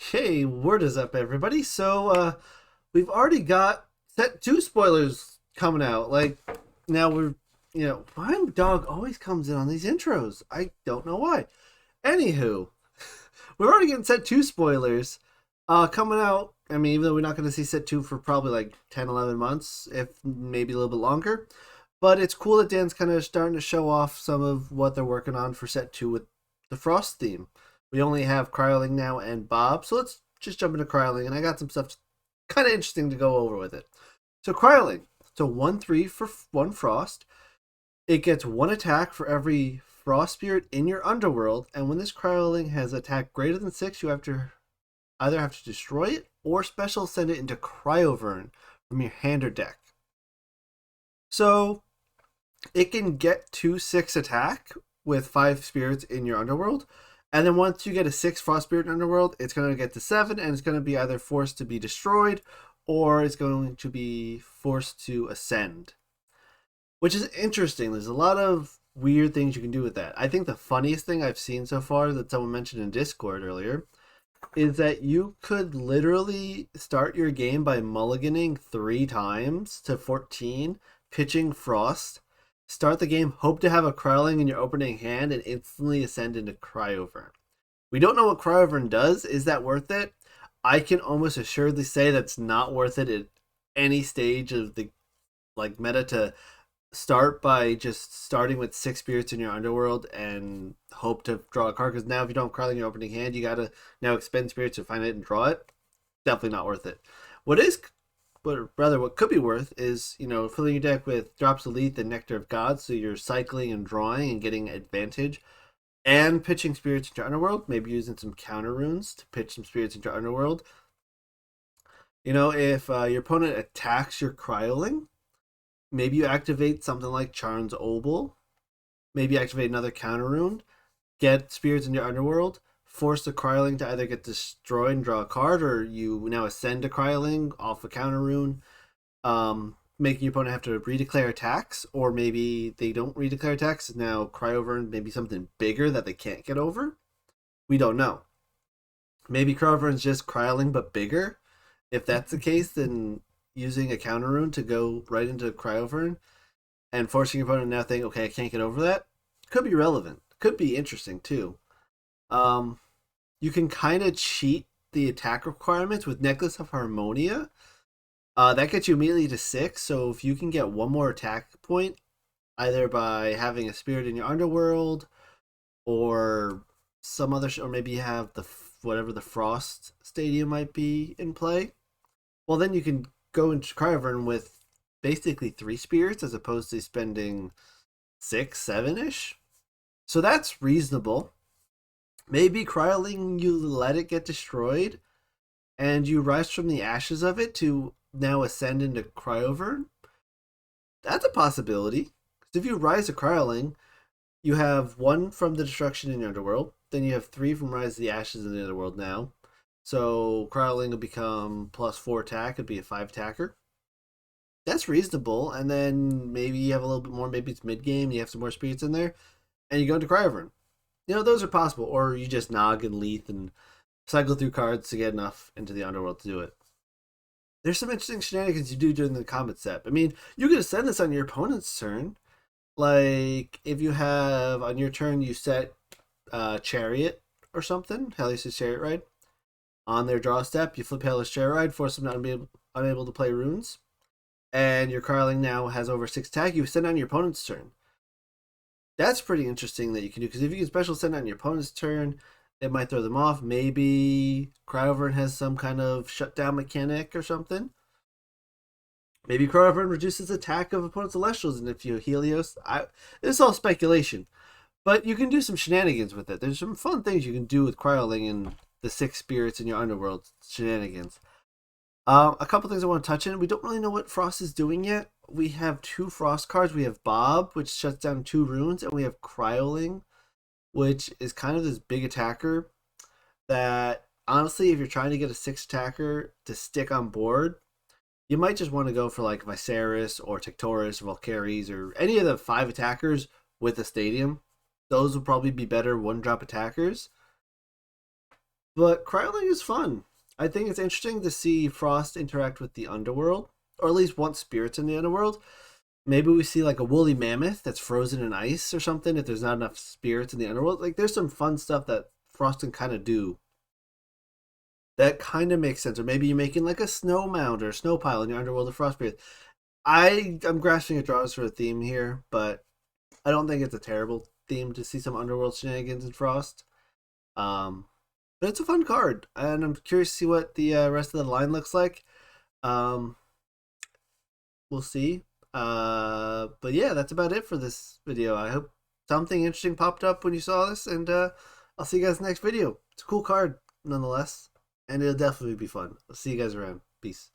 Hey, word is up, everybody. We've already got set two spoilers coming out. Now my dog always comes in on these intros. I don't know why. Anywho, we're already getting set two spoilers coming out. I mean, even though we're not going to see set two for probably like 10, 11 months, if maybe a little bit longer. But it's cool that Dan's kind of starting to show off some of what they're working on for set two with the Frost theme. We only have Cryoling now and Bob, so let's just jump into Cryoling, and I got some stuff kind of interesting to go over with it. So Cryoling, so 1/3 for one Frost. It gets one attack for every Frost Spirit in your underworld, and when this Cryoling has attack greater than 6, you have to either have to destroy it or special send it into Cryovern from your hand or deck. So it can get 2/6 attack with 5 spirits in your underworld. And then once you get a 6 Frost Spirit in Underworld, it's going to get to 7, and it's going to be either forced to be destroyed or it's going to be forced to ascend. Which is interesting. There's a lot of weird things you can do with that. I think the funniest thing I've seen so far that someone mentioned in Discord earlier is that you could literally start your game by mulliganing 3 times to 14, pitching Frost, start the game, hope to have a Cryoling in your opening hand, and instantly ascend into Cryovern. We don't know what Cryovern does. Is that worth it? I can almost assuredly say that's not worth it at any stage of the meta to start by just starting with 6 spirits in your underworld and hope to draw a card. Because now, if you don't Cryoling in your opening hand, you gotta now expend spirits to find it and draw it. Definitely not worth it. What could be worth is, filling your deck with Drops of Elite and Nectar of God, so you're cycling and drawing and getting advantage, and pitching spirits into Underworld, maybe using some counter runes to pitch some spirits into Underworld. If your opponent attacks your Cryoling, maybe you activate something like Charn's Obol, maybe activate another counter rune, get spirits in your Underworld, force the Cryoling to either get destroyed and draw a card, or you now ascend a Cryoling off a counter rune, making your opponent have to redeclare attacks, or maybe they don't redeclare attacks. Now Cryovern maybe something bigger that they can't get over. We don't know. Maybe Cryovern's just Cryoling but bigger. If that's the case, then using a counter rune to go right into Cryovern and forcing your opponent to now think, okay, I can't get over that, could be relevant. Could be interesting too. You can kind of cheat the attack requirements with Necklace of Harmonia. That gets you immediately to 6, so if you can get one more attack point, either by having a spirit in your underworld, or some other, or maybe you have whatever the Frost Stadium might be in play, well, then you can go into Cryovern with basically 3 spirits as opposed to spending 6, 7-ish. So that's reasonable. Maybe Cryoling, you let it get destroyed, and you rise from the ashes of it to now ascend into Cryovern. That's a possibility. Because if you rise a Cryoling, you have 1 from the destruction in your underworld, then you have 3 from Rise of the Ashes in the underworld now. So Cryoling will become +4 attack, it'd be a 5 attacker. That's reasonable, and then maybe you have a little bit more, maybe it's mid game, you have some more spirits in there, and you go into Cryovern. Those are possible, or you just Nog and Leith and cycle through cards to get enough into the underworld to do it. There's some interesting shenanigans you do during the combat step. I mean, you could send this on your opponent's turn. Like, if you have, on your turn, you set Chariot or something, Helios' Chariot Ride. On their draw step, you flip Helios' Chariot Ride, force them to be unable to play runes. And your Carling now has over 6 attack, you send on your opponent's turn. That's pretty interesting that you can do, because if you can special send on your opponent's turn, it might throw them off. Maybe Cryovern has some kind of shutdown mechanic or something. Maybe Cryovern reduces attack of opponent's Elestrals, and if you Helios, it's all speculation. But you can do some shenanigans with it. There's some fun things you can do with Cryoling and the 6 spirits in your underworld shenanigans. A couple things I want to touch on. We don't really know what Frost is doing yet. We have 2 Frost cards. We have Bob, which shuts down 2 runes, and we have Cryoling, which is kind of this big attacker that, honestly, if you're trying to get a 6 attacker to stick on board, you might just want to go for like Viserys or Tectorus or Valkyries or any of the 5 attackers with a stadium. Those will probably be better 1-drop attackers. But Cryling is fun. I think it's interesting to see Frost interact with the underworld, or at least want spirits in the underworld. Maybe we see like a woolly mammoth that's frozen in ice or something if there's not enough spirits in the underworld. Like there's some fun stuff that Frost can kind of do that kind of makes sense. Or maybe you're making like a snow mound or a snow pile in your underworld of frost spirits. I'm grasping at straws for a theme here, but I don't think it's a terrible theme to see some underworld shenanigans in Frost. Um, but it's a fun card, and I'm curious to see what the rest of the line looks like. Um, we'll see. But yeah, that's about it for this video. I hope something interesting popped up when you saw this, and I'll see you guys next video. It's a cool card, nonetheless, and it'll definitely be fun. I'll see you guys around. Peace.